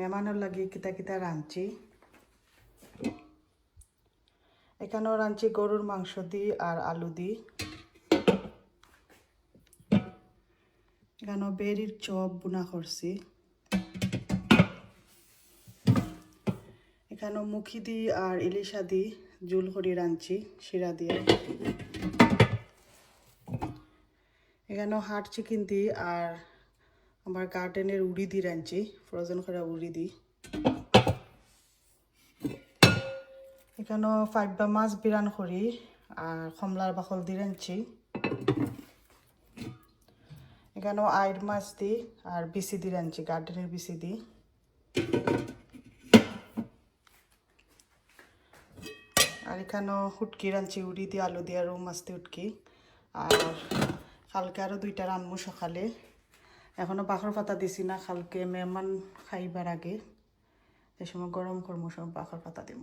মেহমানের লাগি কিতা কিতা রাঁধছি। এখানেও রাঁধছি গরুর মাংস দি আর আলু দি। এখানেও বেরির চপ বুনা করছি। এখানেও মুখি দি আর ইলিশা দি জুল করে রাঁধছি শিরা দিয়ে। এখানেও হাট চিকেন দি আর আমার গার্ডেনের উড়ি দি রাঁধছি, ফ্রোজেন করা উড়ি দি। এখানেও ফাইবা মাছ বিরান করি আর কমলার বাকল দি রাঁধছি। এখানেও আইর মাছ দি আর বিসি দি রাঁধছি, গার্ডেনের বিসি দি। আর এখানেও হুটকি রাঁধছি উড়ি দিয়ে আলু দিয়ে, রৌ মাছ দিয়ে উটকি। আর কালকে আরও 2টা রাঁধবো সকালে। এখনও বাখর পাতা দিছি না, কালকে মেহমান খাইবার আগে এই সময় গরম করবো, সময় বাখর পাতা দিব।